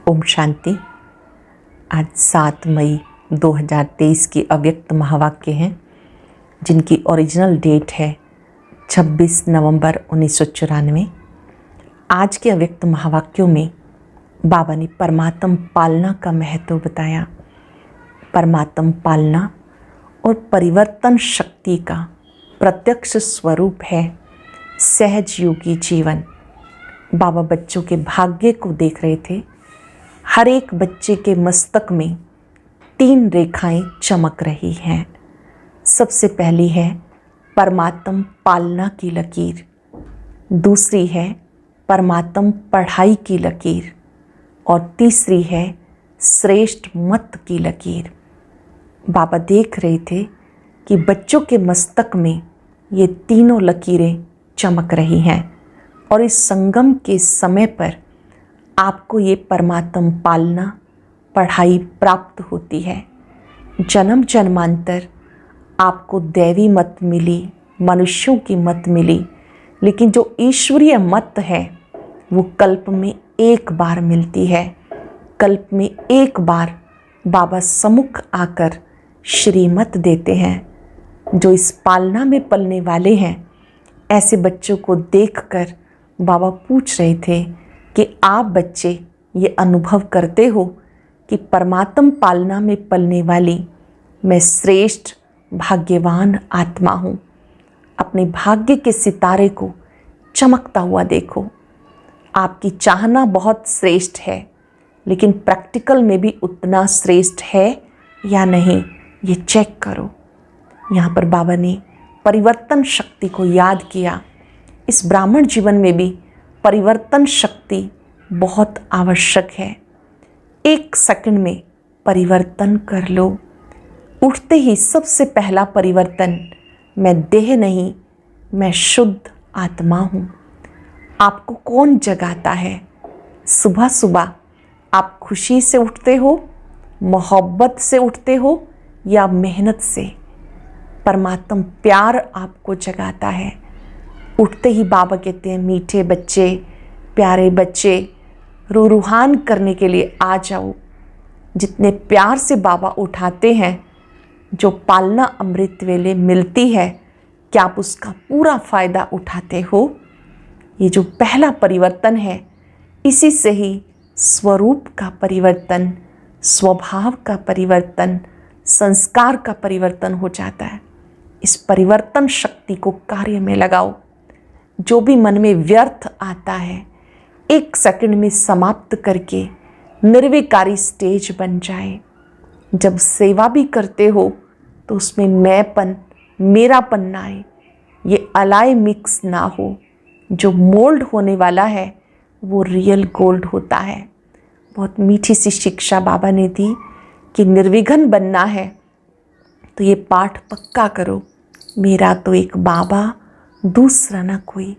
ओम शांति। आज 7 मई 2023 की अव्यक्त महावाक्य हैं, जिनकी ओरिजिनल डेट है 26 नवंबर 1994। आज के अव्यक्त महावाक्यों में बाबा ने परमात्म पालना का महत्व बताया। परमात्म पालना और परिवर्तन शक्ति का प्रत्यक्ष स्वरूप है सहज योगी जीवन। बाबा बच्चों के भाग्य को देख रहे थे। हर एक बच्चे के मस्तक में 3 रेखाएं चमक रही हैं। सबसे पहली है परमात्म पालना की लकीर, दूसरी है परमात्म पढ़ाई की लकीर और तीसरी है श्रेष्ठ मत की लकीर। बाबा देख रहे थे कि बच्चों के मस्तक में ये तीनों लकीरें चमक रही हैं और इस संगम के समय पर आपको ये परमात्म पालना पढ़ाई प्राप्त होती है। जन्म जन्मांतर आपको दैवी मत मिली, मनुष्यों की मत मिली, लेकिन जो ईश्वरीय मत है वो कल्प में एक बार मिलती है। कल्प में एक बार बाबा सम्मुख आकर श्रीमत देते हैं। जो इस पालना में पलने वाले हैं, ऐसे बच्चों को देखकर बाबा पूछ रहे थे कि आप बच्चे ये अनुभव करते हो कि परमात्म पालना में पलने वाली मैं श्रेष्ठ भाग्यवान आत्मा हूँ। अपने भाग्य के सितारे को चमकता हुआ देखो। आपकी चाहना बहुत श्रेष्ठ है, लेकिन प्रैक्टिकल में भी उतना श्रेष्ठ है या नहीं, ये चेक करो। यहाँ पर बाबा ने परिवर्तन शक्ति को याद किया। इस ब्राह्मण जीवन में भी परिवर्तन शक्ति बहुत आवश्यक है। 1 सेकंड में परिवर्तन कर लो। उठते ही सबसे पहला परिवर्तन, मैं देह नहीं, मैं शुद्ध आत्मा हूँ। आपको कौन जगाता है? सुबह सुबह आप खुशी से उठते हो, मोहब्बत से उठते हो या मेहनत से? परमात्मा प्यार आपको जगाता है। उठते ही बाबा कहते हैं, मीठे बच्चे, प्यारे बच्चे, रूहान करने के लिए आ जाओ। जितने प्यार से बाबा उठाते हैं, जो पालना अमृत वेले मिलती है, क्या आप उसका पूरा फ़ायदा उठाते हो? ये जो पहला परिवर्तन है, इसी से ही स्वरूप का परिवर्तन, स्वभाव का परिवर्तन, संस्कार का परिवर्तन हो जाता है। इस परिवर्तन शक्ति को कार्य में लगाओ। जो भी मन में व्यर्थ आता है, 1 सेकंड में समाप्त करके निर्विकारी स्टेज बन जाए। जब सेवा भी करते हो तो उसमें मैंपन, मेरापन ना आए, ये अलाय मिक्स ना हो। जो मोल्ड होने वाला है वो रियल गोल्ड होता है। बहुत मीठी सी शिक्षा बाबा ने दी कि निर्विघ्न बनना है तो ये पाठ पक्का करो, मेरा तो एक बाबा, दूसरा ना कोई।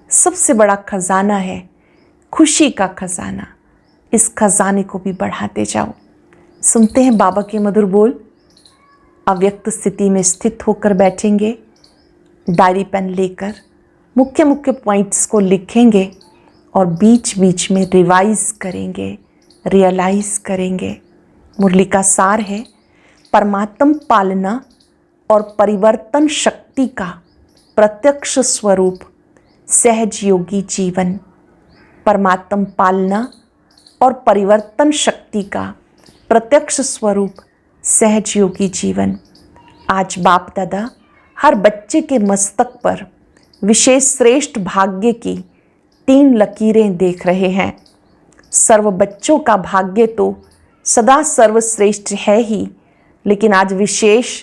सबसे बड़ा खजाना है खुशी का खजाना। इस खजाने को भी बढ़ाते जाओ। सुनते हैं बाबा के मधुर बोल। अव्यक्त स्थिति में स्थित होकर बैठेंगे, डायरी पेन लेकर मुख्य मुख्य पॉइंट्स को लिखेंगे और बीच बीच में रिवाइज करेंगे, रियलाइज करेंगे। मुरली का सार है परमात्म पालना और परिवर्तन शक्ति का प्रत्यक्ष स्वरूप सहज योगी जीवन। परमात्म पालना और परिवर्तन शक्ति का प्रत्यक्ष स्वरूप सहज योगी जीवन। आज बाप दादा हर बच्चे के मस्तक पर विशेष श्रेष्ठ भाग्य की 3 लकीरें देख रहे हैं। सर्व बच्चों का भाग्य तो सदा सर्वश्रेष्ठ है ही, लेकिन आज विशेष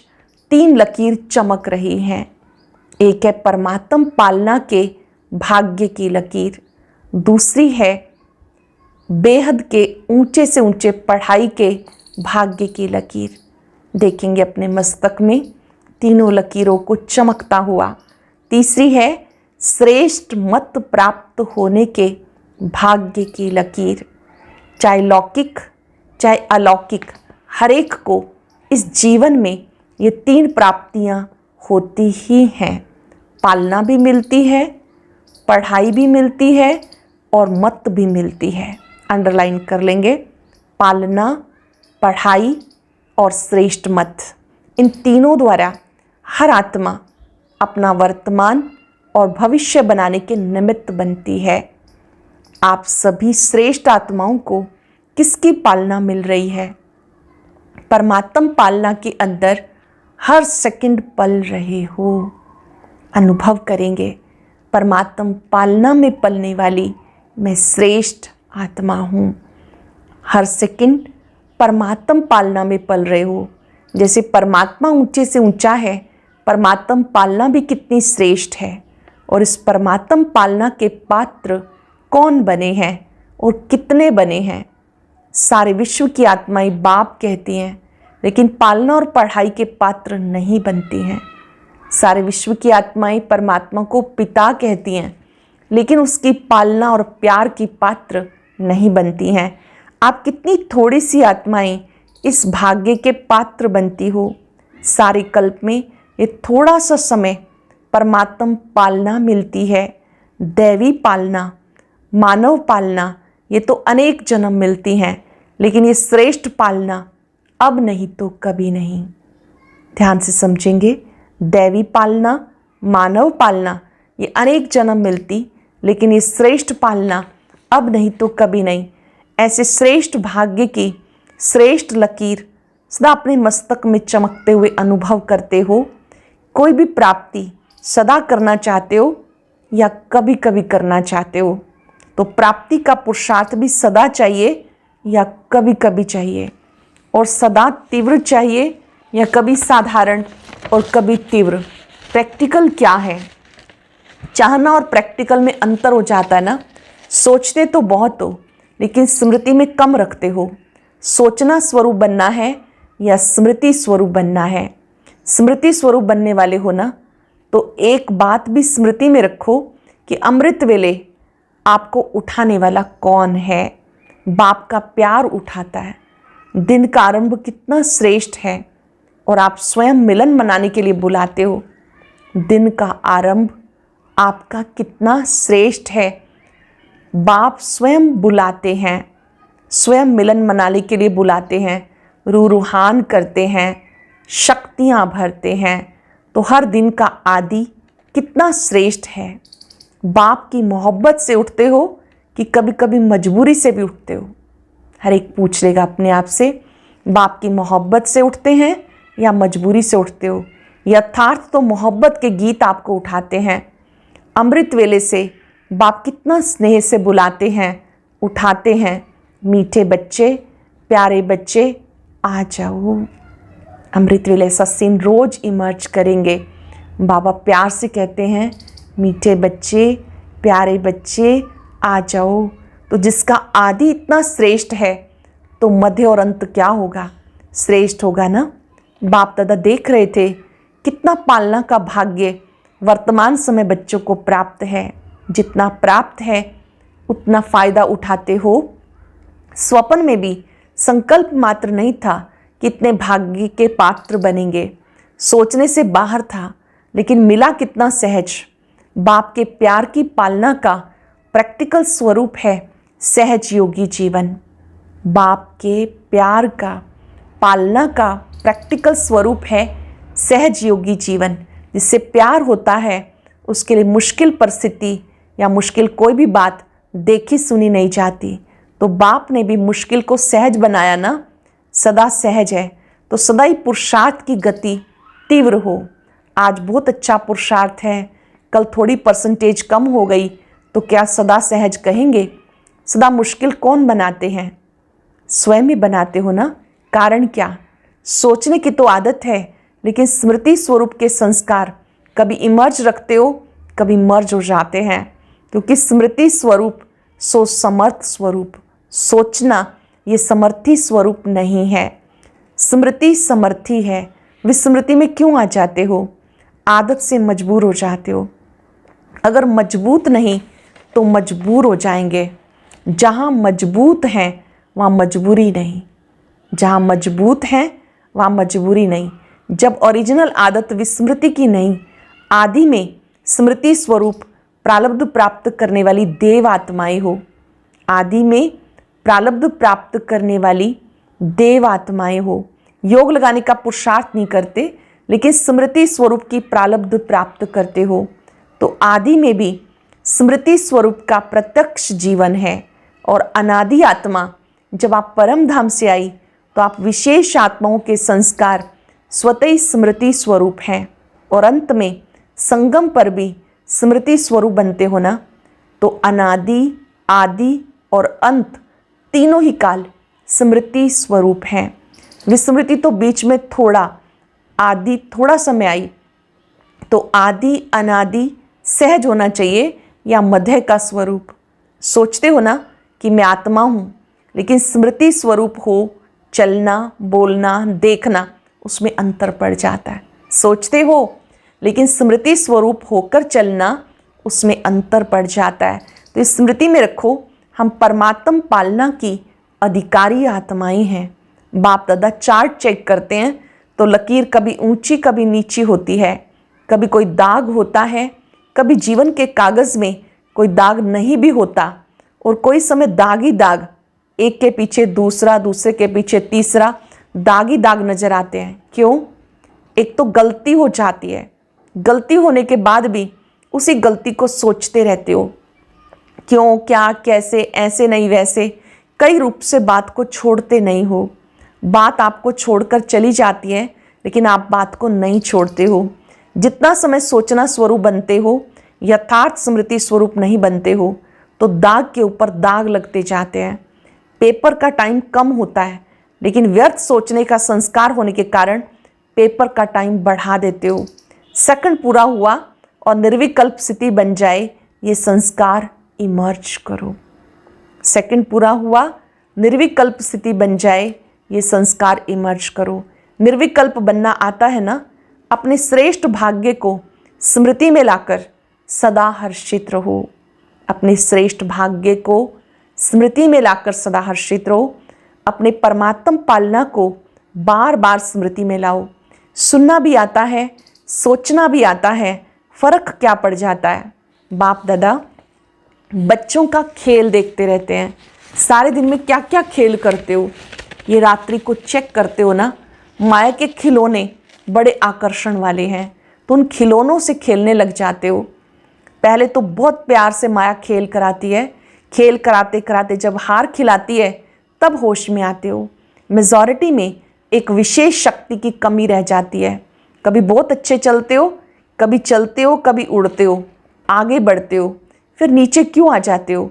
3 लकीर चमक रही हैं। एक है परमात्म पालना के भाग्य की लकीर, दूसरी है बेहद के ऊंचे से ऊंचे पढ़ाई के भाग्य की लकीर। देखेंगे अपने मस्तक में तीनों लकीरों को चमकता हुआ। तीसरी है श्रेष्ठ मत प्राप्त होने के भाग्य की लकीर। चाहे लौकिक चाहे अलौकिक, हर एक को इस जीवन में ये 3 प्राप्तियां होती ही हैं। पालना भी मिलती है, पढ़ाई भी मिलती है और मत भी मिलती है। अंडरलाइन कर लेंगे। पालना, पढ़ाई और श्रेष्ठ मत, इन तीनों द्वारा हर आत्मा अपना वर्तमान और भविष्य बनाने के निमित्त बनती है। आप सभी श्रेष्ठ आत्माओं को किसकी पालना मिल रही है? परमात्म पालना के अंदर हर सेकंड पल रहे हो। अनुभव करेंगे, परमात्म पालना में पलने वाली मैं श्रेष्ठ आत्मा हूँ। हर सेकंड परमात्म पालना में पल रहे हो। जैसे परमात्मा ऊंचे से ऊंचा है, परमात्म पालना भी कितनी श्रेष्ठ है। और इस परमात्म पालना के पात्र कौन बने हैं और कितने बने हैं? सारे विश्व की आत्माएं बाप कहती हैं, लेकिन पालना और पढ़ाई के पात्र नहीं बनती हैं। सारे विश्व की आत्माएं परमात्मा को पिता कहती हैं, लेकिन उसकी पालना और प्यार की पात्र नहीं बनती हैं। आप कितनी थोड़ी सी आत्माएं इस भाग्य के पात्र बनती हो। सारे कल्प में ये थोड़ा सा समय परमात्म पालना मिलती है। दैवी पालना, मानव पालना, ये तो अनेक जन्म मिलती हैं, लेकिन ये श्रेष्ठ पालना अब नहीं तो कभी नहीं। ध्यान से समझेंगे, दैवी पालना, मानव पालना, ये अनेक जन्म मिलती, लेकिन ये श्रेष्ठ पालना अब नहीं तो कभी नहीं। ऐसे श्रेष्ठ भाग्य की श्रेष्ठ लकीर सदा अपने मस्तक में चमकते हुए अनुभव करते हो। कोई भी प्राप्ति सदा करना चाहते हो या कभी कभी करना चाहते हो? तो प्राप्ति का पुरुषार्थ भी सदा चाहिए या कभी कभी चाहिए? और सदा तीव्र चाहिए या कभी साधारण और कभी तीव्र? प्रैक्टिकल क्या है? चाहना और प्रैक्टिकल में अंतर हो जाता है ना। सोचते तो बहुत हो, लेकिन स्मृति में कम रखते हो। सोचना स्वरूप बनना है या स्मृति स्वरूप बनना है? स्मृति स्वरूप बनने वाले हो ना, तो एक बात भी स्मृति में रखो कि अमृत वेले आपको उठाने वाला कौन है? बाप का प्यार उठाता है। दिन का आरंभ कितना श्रेष्ठ है और आप स्वयं मिलन मनाने के लिए बुलाते हो। दिन का आरंभ आपका कितना श्रेष्ठ है। बाप स्वयं बुलाते हैं, स्वयं मिलन मनाने के लिए बुलाते हैं, रूहान करते हैं, शक्तियाँ भरते हैं। तो हर दिन का आदि कितना श्रेष्ठ है। बाप की मोहब्बत से उठते हो कि कभी कभी मजबूरी से भी उठते हो? हर एक पूछ लेगा अपने आप से, बाप की मोहब्बत से उठते हैं या मजबूरी से उठते हो? यथार्थ तो मोहब्बत के गीत आपको उठाते हैं। अमृत वेले से बाप कितना स्नेह से बुलाते हैं, उठाते हैं। मीठे बच्चे, प्यारे बच्चे, आ जाओ। अमृत वेले ऐसा सीन रोज इमर्ज करेंगे। बाबा प्यार से कहते हैं, मीठे बच्चे, प्यारे बच्चे, आ जाओ। तो जिसका आदि इतना श्रेष्ठ है, तो मध्य और अंत क्या होगा? श्रेष्ठ होगा ना। बाप दादा देख रहे थे कितना पालना का भाग्य वर्तमान समय बच्चों को प्राप्त है। जितना प्राप्त है उतना फ़ायदा उठाते हो। स्वप्न में भी संकल्प मात्र नहीं था कि इतने भाग्य के पात्र बनेंगे। सोचने से बाहर था, लेकिन मिला कितना सहज। बाप के प्यार की पालना का प्रैक्टिकल स्वरूप है सहज योगी जीवन। बाप के प्यार का पालना का प्रैक्टिकल स्वरूप है सहज योगी जीवन। जिससे प्यार होता है उसके लिए मुश्किल परिस्थिति या मुश्किल कोई भी बात देखी सुनी नहीं जाती। तो बाप ने भी मुश्किल को सहज बनाया ना। सदा सहज है तो सदा ही पुरुषार्थ की गति तीव्र हो। आज बहुत अच्छा पुरुषार्थ है, कल थोड़ी परसेंटेज कम हो गई तो क्या सदा सहज कहेंगे? सदा मुश्किल कौन बनाते हैं? स्वयं ही बनाते हो ना। कारण क्या? सोचने की तो आदत है, लेकिन स्मृति स्वरूप के संस्कार कभी इमर्ज रखते हो, कभी मर्ज हो जाते हैं। क्योंकि स्मृति स्वरूप सो समर्थ स्वरूप। सोचना ये समर्थी स्वरूप नहीं है। स्मृति समर्थी है। विस्मृति में क्यों आ जाते हो? आदत से मजबूर हो जाते हो। अगर मजबूत नहीं तो मजबूर हो जाएंगे। जहाँ मजबूत हैं वहाँ मजबूरी नहीं। जहाँ मजबूत हैं वहाँ मजबूरी नहीं। जब ओरिजिनल आदत विस्मृति की नहीं, आदि में स्मृति स्वरूप प्रारब्ध प्राप्त करने वाली देव आत्माएं हो। आदि में प्रारब्ध प्राप्त करने वाली देव आत्माएं हो, योग लगाने का पुरुषार्थ नहीं करते लेकिन स्मृति स्वरूप की प्रारब्ध प्राप्त करते हो, तो आदि में भी स्मृति स्वरूप का प्रत्यक्ष जीवन है। और अनादि आत्मा जब आप परम धाम से आई तो आप विशेष आत्माओं के संस्कार स्वतः ही स्मृति स्वरूप हैं। और अंत में संगम पर भी स्मृति स्वरूप बनते हो ना, तो अनादि, आदि और अंत तीनों ही काल स्मृति स्वरूप हैं। विस्मृति तो बीच में थोड़ा, आदि थोड़ा समय आई, तो आदि अनादि सहज होना चाहिए या मध्य का स्वरूप। सोचते हो ना कि मैं आत्मा हूँ, लेकिन स्मृति स्वरूप हो, चलना, बोलना, देखना, उसमें अंतर पड़ जाता है। सोचते हो लेकिन स्मृति स्वरूप होकर चलना, उसमें अंतर पड़ जाता है। तो इस स्मृति में रखो, हम परमात्म पालना की अधिकारी आत्माएं हैं। बाप दादा चार्ट चेक करते हैं तो लकीर कभी ऊंची कभी नीची होती है, कभी कोई दाग होता है, कभी जीवन के कागज़ में कोई दाग नहीं भी होता, और कोई समय दाग ही दाग, एक के पीछे दूसरा, दूसरे के पीछे तीसरा, दाग ही दाग नजर आते हैं। क्यों? एक तो गलती हो जाती है, गलती होने के बाद भी उसी गलती को सोचते रहते हो, क्यों, क्या, कैसे, ऐसे नहीं वैसे, कई रूप से बात को छोड़ते नहीं हो। बात आपको छोड़कर चली जाती है लेकिन आप बात को नहीं छोड़ते हो। जितना समय सोचना स्वरूप बनते हो, यथार्थ स्मृति स्वरूप नहीं बनते हो, तो दाग के ऊपर दाग लगते जाते हैं। पेपर का टाइम कम होता है लेकिन व्यर्थ सोचने का संस्कार होने के कारण पेपर का टाइम बढ़ा देते हो। सेकंड पूरा हुआ और निर्विकल्प स्थिति बन जाए, ये संस्कार इमर्ज करो। सेकंड पूरा हुआ, निर्विकल्प स्थिति बन जाए, ये संस्कार इमर्ज करो। निर्विकल्प बनना आता है ना, अपने श्रेष्ठ भाग्य को स्मृति में लाकर सदा हर्षित रहो। अपने श्रेष्ठ भाग्य को स्मृति में लाकर सदा हर्षित रहो। अपने परमात्म पालना को बार बार स्मृति में लाओ। सुनना भी आता है, सोचना भी आता है, फर्क क्या पड़ जाता है। बाप दादा बच्चों का खेल देखते रहते हैं, सारे दिन में क्या क्या खेल करते हो, ये रात्रि को चेक करते हो ना। माया के खिलौने बड़े आकर्षण वाले हैं, तो उन खिलौनों से खेलने लग जाते हो। पहले तो बहुत प्यार से माया खेल कराती है, खेल कराते कराते जब हार खिलाती है तब होश में आते हो। मेजॉरिटी में एक विशेष शक्ति की कमी रह जाती है। कभी बहुत अच्छे चलते हो, कभी उड़ते हो, आगे बढ़ते हो, फिर नीचे क्यों आ जाते हो?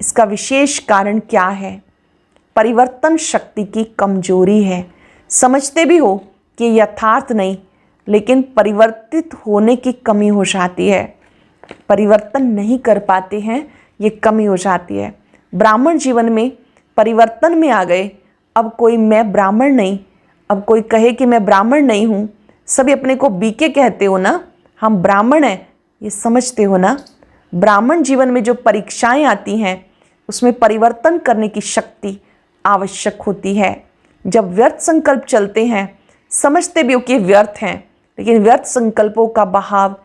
इसका विशेष कारण क्या है? परिवर्तन शक्ति की कमजोरी है। समझते भी हो कि यथार्थ नहीं, लेकिन परिवर्तित होने की कमी हो जाती है। परिवर्तन नहीं कर पाते हैं, ये कमी हो जाती है। ब्राह्मण जीवन में परिवर्तन में आ गए, अब कोई मैं ब्राह्मण नहीं, अब कोई कहे कि मैं ब्राह्मण नहीं हूँ, सभी अपने को बीके कहते हो ना, हम ब्राह्मण हैं, ये समझते हो ना। ब्राह्मण जीवन में जो परीक्षाएं आती हैं उसमें परिवर्तन करने की शक्ति आवश्यक होती है। जब व्यर्थ संकल्प चलते हैं, समझते भी हो कि व्यर्थ हैं, लेकिन व्यर्थ संकल्पों का बहाव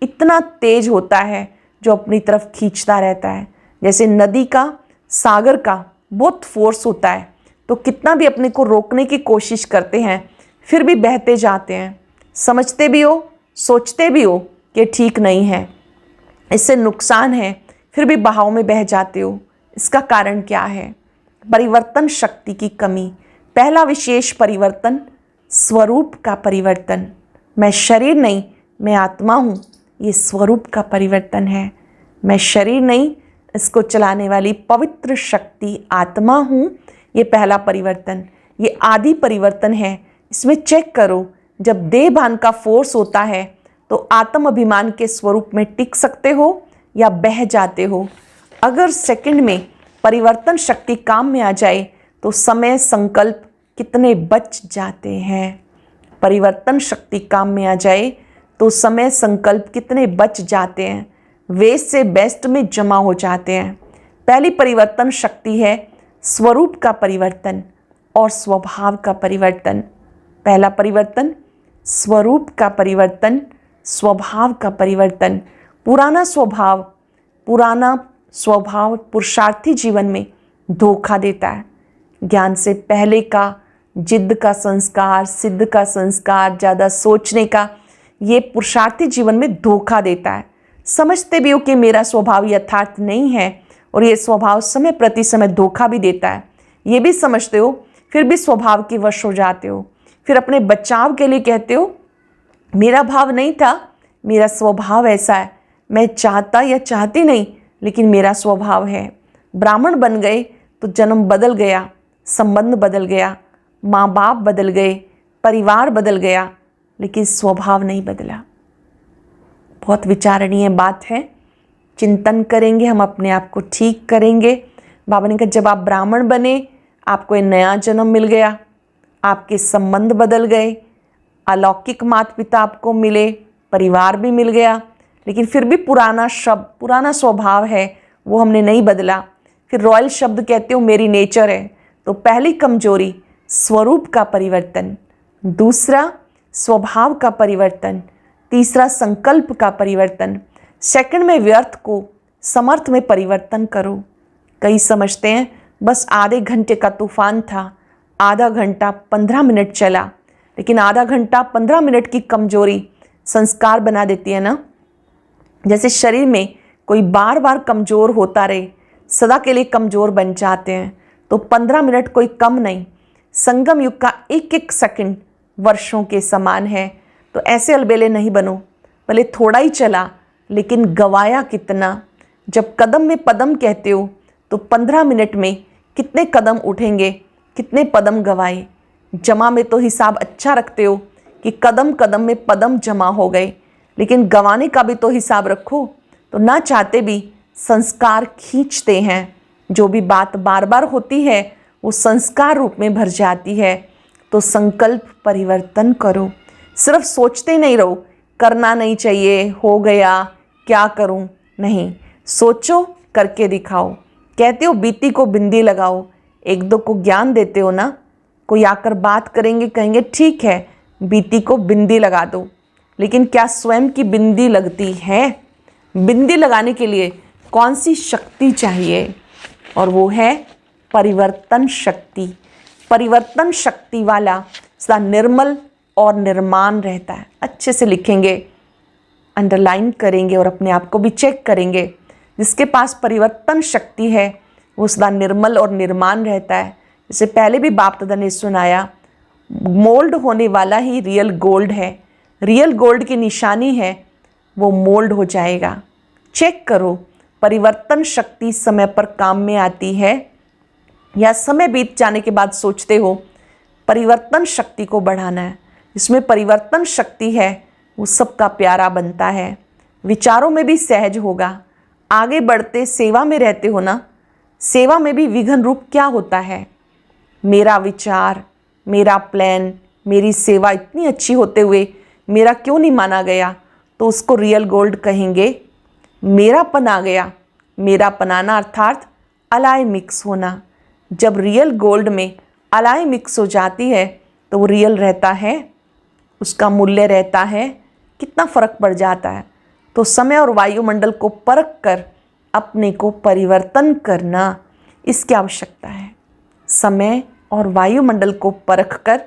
इतना तेज होता है जो अपनी तरफ खींचता रहता है। जैसे नदी का, सागर का बहुत फोर्स होता है, तो कितना भी अपने को रोकने की कोशिश करते हैं फिर भी बहते जाते हैं। समझते भी हो, सोचते भी हो कि ठीक नहीं है, इससे नुकसान है, फिर भी बहाव में बह जाते हो। इसका कारण क्या है? परिवर्तन शक्ति की कमी। पहला विशेष परिवर्तन स्वरूप का परिवर्तन। मैं शरीर नहीं, मैं आत्मा हूँ, ये स्वरूप का परिवर्तन है। मैं शरीर नहीं, इसको चलाने वाली पवित्र शक्ति आत्मा हूँ, ये पहला परिवर्तन। ये आदि परिवर्तन है। इसमें चेक करो, जब देह भान का फोर्स होता है तो आत्म अभिमान के स्वरूप में टिक सकते हो या बह जाते हो। अगर सेकंड में परिवर्तन शक्ति काम में आ जाए तो समय संकल्प कितने बच जाते हैं। परिवर्तन शक्ति काम में आ जाए तो समय संकल्प कितने बच जाते हैं, वेस्ट से बेस्ट में जमा हो जाते हैं। पहली परिवर्तन शक्ति है स्वरूप का परिवर्तन और स्वभाव का परिवर्तन। पहला परिवर्तन स्वरूप का परिवर्तन, स्वभाव का परिवर्तन। पुराना स्वभाव पुरुषार्थी जीवन में धोखा देता है। ज्ञान से पहले का जिद का संस्कार, सिद्ध का संस्कार, ज़्यादा सोचने का, ये पुरुषार्थी जीवन में धोखा देता है। समझते भी हो कि मेरा स्वभाव यथार्थ नहीं है और ये स्वभाव समय प्रति समय धोखा भी देता है, ये भी समझते हो, फिर भी स्वभाव के वश हो जाते हो। फिर अपने बचाव के लिए कहते हो मेरा भाव नहीं था, मेरा स्वभाव ऐसा है, मैं चाहता या चाहती नहीं, लेकिन मेरा स्वभाव है। ब्राह्मण बन गए तो जन्म बदल गया, संबंध बदल गया, माँ बाप बदल गए, परिवार बदल गया, लेकिन स्वभाव नहीं बदला। बहुत विचारणीय बात है। चिंतन करेंगे, हम अपने आप को ठीक करेंगे। बाबा ने कहा जब आप ब्राह्मण बने, आपको एक नया जन्म मिल गया, आपके संबंध बदल गए, अलौकिक माता पिता आपको मिले, परिवार भी मिल गया, लेकिन फिर भी पुराना शब्द, पुराना स्वभाव है वो हमने नहीं बदला। फिर रॉयल शब्द कहते हो मेरी नेचर है। तो पहली कमजोरी स्वरूप का परिवर्तन, दूसरा स्वभाव का परिवर्तन, तीसरा संकल्प का परिवर्तन, सेकंड में व्यर्थ को समर्थ में परिवर्तन करो। कई समझते हैं बस आधे घंटे का तूफान था, आधा घंटा 15 मिनट चला, लेकिन आधा घंटा 15 मिनट की कमजोरी संस्कार बना देती है ना। जैसे शरीर में कोई बार बार कमज़ोर होता रहे, सदा के लिए कमज़ोर बन जाते हैं, तो 15 मिनट कोई कम नहीं। संगम युग का एक एक सेकंड वर्षों के समान है। तो ऐसे अलबेले नहीं बनो, भले थोड़ा ही चला लेकिन गवाया कितना। जब कदम में पदम कहते हो तो 15 मिनट में कितने कदम उठेंगे, कितने पदम गवाए। जमा में तो हिसाब अच्छा रखते हो कि कदम कदम में पदम जमा हो गए, लेकिन गंवाने का भी तो हिसाब रखो। तो ना चाहते भी संस्कार खींचते हैं। जो भी बात बार बार होती है वो संस्कार रूप में भर जाती है। तो संकल्प परिवर्तन करो। सिर्फ सोचते नहीं रहो करना नहीं चाहिए, हो गया, क्या करूं, नहीं, सोचो, करके दिखाओ। कहते हो बीती को बिंदी लगाओ, एक दो को ज्ञान देते हो ना, कोई आकर बात करेंगे, कहेंगे ठीक है बीती को बिंदी लगा दो, लेकिन क्या स्वयं की बिंदी लगती है? बिंदी लगाने के लिए कौन सी शक्ति चाहिए? और वो है परिवर्तन शक्ति। परिवर्तन शक्ति वाला सदा निर्मल और निर्माण रहता है। अच्छे से लिखेंगे, अंडरलाइन करेंगे और अपने आप को भी चेक करेंगे। जिसके पास परिवर्तन शक्ति है वो सदा निर्मल और निर्माण रहता है। जैसे पहले भी बाप दादा ने सुनाया, मोल्ड होने वाला ही रियल गोल्ड है। रियल गोल्ड की निशानी है वो मोल्ड हो जाएगा। चेक करो परिवर्तन शक्ति समय पर काम में आती है या समय बीत जाने के बाद सोचते हो परिवर्तन शक्ति को बढ़ाना है। इसमें परिवर्तन शक्ति है वो सबका प्यारा बनता है, विचारों में भी सहज होगा। आगे बढ़ते सेवा में रहते हो ना, सेवा में भी विघ्न रूप क्या होता है? मेरा विचार, मेरा प्लान, मेरी सेवा इतनी अच्छी होते हुए मेरा क्यों नहीं माना गया? तो उसको रियल गोल्ड कहेंगे। मेरापन आ गया। मेरापन आना अर्थात अलाय मिक्स होना। जब रियल गोल्ड में अलाय मिक्स हो जाती है तो वो रियल रहता है, उसका मूल्य रहता है, कितना फर्क पड़ जाता है। तो समय और वायुमंडल को परख कर अपने को परिवर्तन करना, इसकी आवश्यकता है। समय और वायुमंडल को परख कर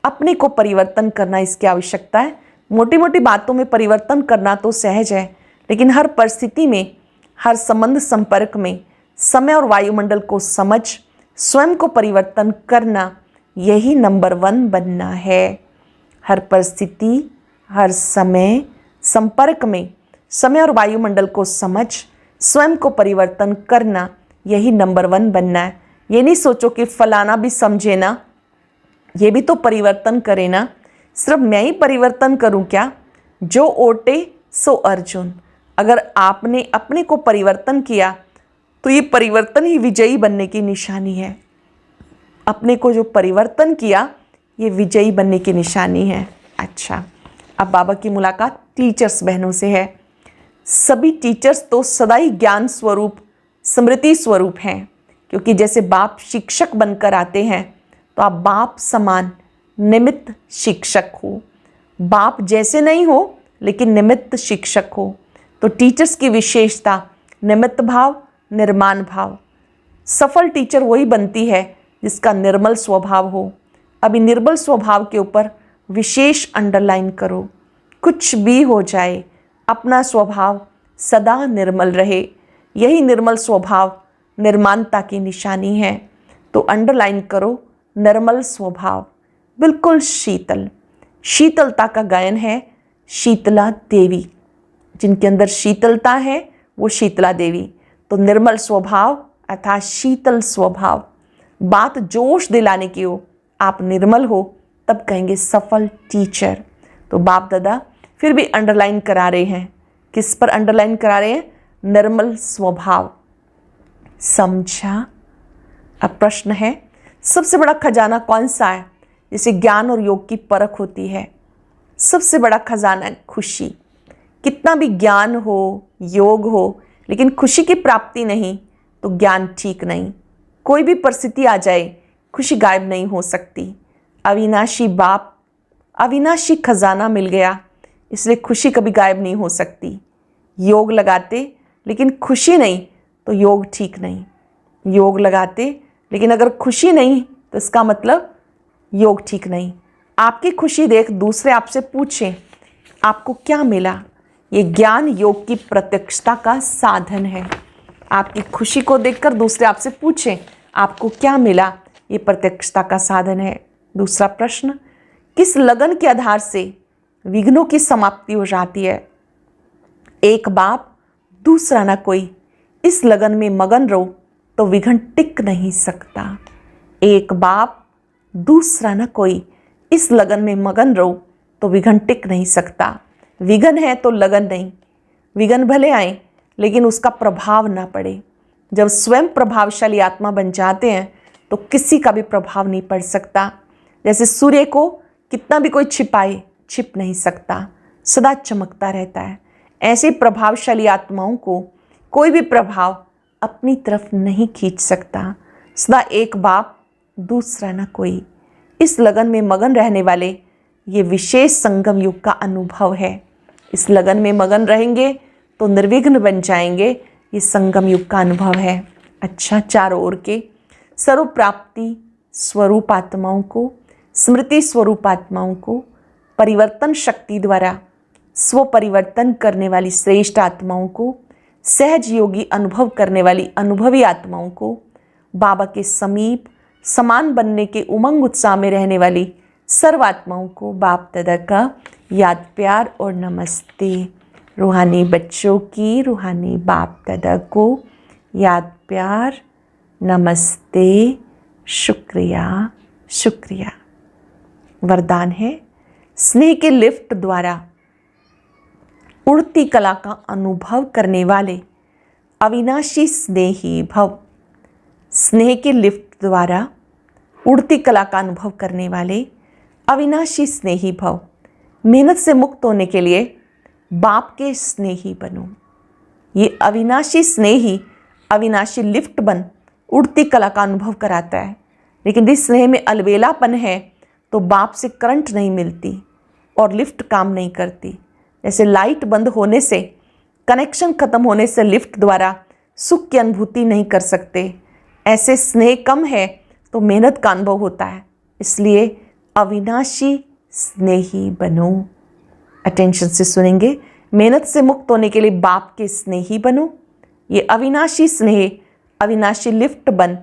अपने को परिवर्तन करना, इसकी आवश्यकता है। मोटी मोटी बातों में परिवर्तन करना तो सहज है, लेकिन हर परिस्थिति में, हर संबंध संपर्क में समय और वायुमंडल को समझ स्वयं को परिवर्तन करना, यही नंबर 1 बनना है। हर परिस्थिति, हर समय संपर्क में समय और वायुमंडल को समझ स्वयं को परिवर्तन करना, यही नंबर 1 बनना है। ये नहीं सोचो कि फलाना भी समझे ना, ये भी तो परिवर्तन करे ना। सिर्फ मैं ही परिवर्तन करूं क्या? जो ओटे सो अर्जुन। अगर आपने अपने को परिवर्तन किया तो ये परिवर्तन ही विजयी बनने की निशानी है। अपने को जो परिवर्तन किया ये विजयी बनने की निशानी है। अच्छा, अब बाबा की मुलाकात टीचर्स बहनों से है। सभी टीचर्स तो सदा ही ज्ञान स्वरूप, स्मृति स्वरूप हैं, क्योंकि जैसे बाप शिक्षक बनकर आते हैं तो आप बाप समान निमित्त शिक्षक हो। बाप जैसे नहीं हो लेकिन निमित्त शिक्षक हो। तो टीचर्स की विशेषता निमित्त भाव, निर्माण भाव। सफल टीचर वही बनती है जिसका निर्मल स्वभाव हो। अभी निर्मल स्वभाव के ऊपर विशेष अंडरलाइन करो। कुछ भी हो जाए, अपना स्वभाव सदा निर्मल रहे। यही निर्मल स्वभाव निर्माणता की निशानी है। तो अंडरलाइन करो निर्मल स्वभाव, बिल्कुल शीतल। शीतलता का गायन है शीतला देवी। जिनके अंदर शीतलता है वो शीतला देवी। तो निर्मल स्वभाव अर्थात शीतल स्वभाव। बात जोश दिलाने की हो, आप निर्मल हो, तब कहेंगे सफल टीचर। तो बाप दादा फिर भी अंडरलाइन करा रहे हैं। किस पर अंडरलाइन करा रहे हैं? निर्मल स्वभाव। समझा? अब प्रश्न है, सबसे बड़ा खजाना कौन सा है? जिसे ज्ञान और योग की परख होती है। सबसे बड़ा खजाना है खुशी। कितना भी ज्ञान हो, योग हो, लेकिन खुशी की प्राप्ति नहीं तो ज्ञान ठीक नहीं। कोई भी परिस्थिति आ जाए, खुशी गायब नहीं हो सकती। अविनाशी बाप, अविनाशी खजाना मिल गया, इसलिए खुशी कभी गायब नहीं हो सकती। योग लगाते लेकिन खुशी नहीं तो योग ठीक नहीं। योग लगाते लेकिन अगर खुशी नहीं तो इसका मतलब योग ठीक नहीं। आपकी खुशी देख दूसरे आपसे पूछें आपको क्या मिला। ये ज्ञान योग की प्रत्यक्षता का साधन है। आपकी खुशी को देखकर दूसरे आपसे पूछें आपको क्या मिला। ये प्रत्यक्षता का साधन है। दूसरा प्रश्न, किस लगन के आधार से विघ्नों की समाप्ति हो जाती है? एक बाप दूसरा ना कोई, इस लगन में मगन रहो तो विघ्न टिक नहीं सकता। एक बाप दूसरा ना कोई, इस लगन में मगन रहो तो विघ्न टिक नहीं सकता। विघ्न है तो लगन नहीं। विघ्न भले आए लेकिन उसका प्रभाव ना पड़े। जब स्वयं प्रभावशाली आत्मा बन जाते हैं तो किसी का भी प्रभाव नहीं पड़ सकता। जैसे सूर्य को कितना भी कोई छिपाए, छिप नहीं सकता, सदा चमकता रहता है। ऐसे प्रभावशाली आत्माओं को कोई भी प्रभाव अपनी तरफ नहीं खींच सकता। सदा एक बाप दूसरा ना कोई, इस लगन में मगन रहने वाले ये विशेष संगम युग का अनुभव है। इस लगन में मगन रहेंगे तो निर्विघ्न बन जाएंगे। ये संगम युग का अनुभव है। अच्छा, चारों ओर के सर्व प्राप्ति स्वरूप आत्माओं को, स्मृति स्वरूप आत्माओं को, परिवर्तन शक्ति द्वारा स्व परिवर्तन करने वाली श्रेष्ठ आत्माओं को, सहज योगी अनुभव करने वाली अनुभवी आत्माओं को, बाबा के समीप समान बनने के उमंग उत्साह में रहने वाली सर्व आत्माओं को बाप दादा का याद प्यार और नमस्ते। रूहानी बच्चों की रूहानी बाप दादा को याद प्यार, नमस्ते, शुक्रिया शुक्रिया। वरदान है, स्नेह के लिफ्ट द्वारा उड़ती कला का अनुभव करने वाले अविनाशी स्नेही भव। स्नेह के लिफ्ट द्वारा उड़ती कला का अनुभव करने वाले अविनाशी स्नेही भव। मेहनत से मुक्त होने के लिए बाप के स्नेही बनो। ये अविनाशी स्नेही अविनाशी लिफ्ट बन उड़ती कला का अनुभव कराता है। लेकिन इस स्नेह में अलबेलापन है तो बाप से करंट नहीं मिलती और लिफ्ट काम नहीं करती। जैसे लाइट बंद होने से, कनेक्शन खत्म होने से लिफ्ट द्वारा सुख की अनुभूति नहीं कर सकते, ऐसे स्नेह कम है तो मेहनत का अनुभव होता है। इसलिए अविनाशी स्नेही बनो। अटेंशन से सुनेंगे। मेहनत से मुक्त होने के लिए बाप के स्नेही बनो। ये अविनाशी स्नेह अविनाशी लिफ्ट बन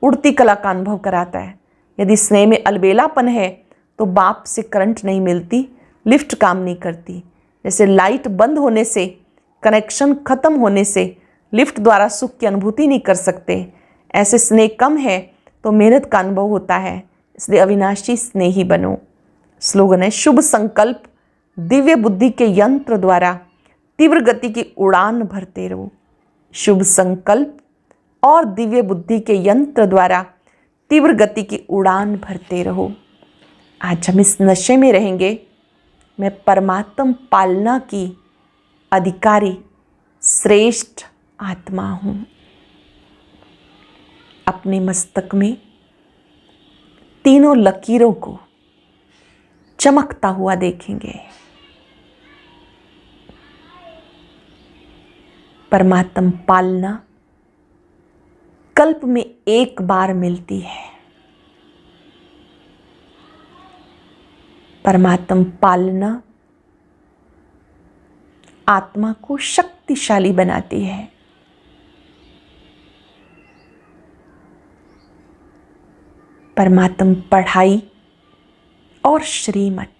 उड़ती कला का अनुभव कराता है। यदि स्नेह में अलबेलापन है तो बाप से करंट नहीं मिलती, लिफ्ट काम नहीं करती। जैसे लाइट बंद होने से, कनेक्शन खत्म होने से लिफ्ट द्वारा सुख की अनुभूति नहीं कर सकते, ऐसे स्नेह कम है तो मेहनत का अनुभव होता है। इसलिए अविनाशी स्नेही बनो। स्लोगन है, शुभ संकल्प दिव्य बुद्धि के यंत्र द्वारा तीव्र गति की उड़ान भरते रहो। शुभ संकल्प और दिव्य बुद्धि के यंत्र द्वारा तीव्र गति की उड़ान भरते रहो। आज हम इस नशे में रहेंगे, मैं परमात्म पालना की अधिकारी श्रेष्ठ आत्मा हूँ। अपने मस्तक में तीनों लकीरों को चमकता हुआ देखेंगे। परमात्म पालना कल्प में एक बार मिलती है। परमात्म पालना आत्मा को शक्तिशाली बनाती है। परमात्म पढ़ाई और श्रीमत,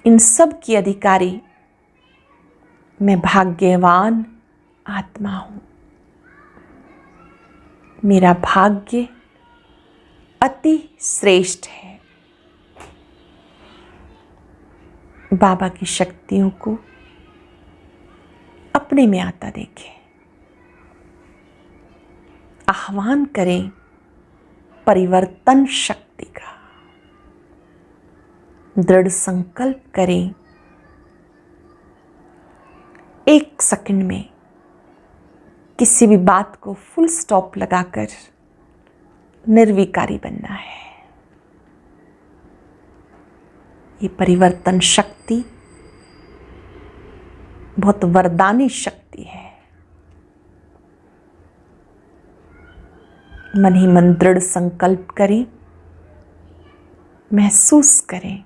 इन सब की अधिकारी मैं भाग्यवान आत्मा हूं। मेरा भाग्य अति श्रेष्ठ है। बाबा की शक्तियों को अपने में आता देखें। आह्वान करें परिवर्तन शक्ति का। दृढ़ संकल्प करें 1 सेकंड में किसी भी बात को फुल स्टॉप लगाकर निर्विकारी बनना है। ये परिवर्तन शक्ति बहुत वरदानी शक्ति है। मन ही मन दृढ़ संकल्प करें, महसूस करें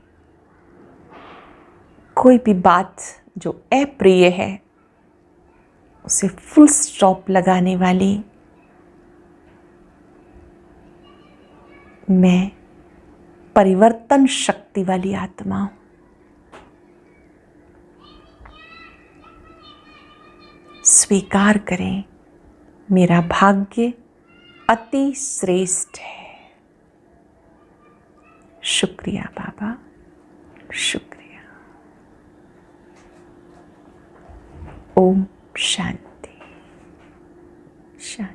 कोई भी बात जो अप्रिय है उसे फुल स्टॉप लगाने वाली मैं परिवर्तन शक्ति वाली आत्मा हूं। स्वीकार करें मेरा भाग्य अति श्रेष्ठ है। शुक्रिया बाबा, शुक्रिया। ओम शांति शांति।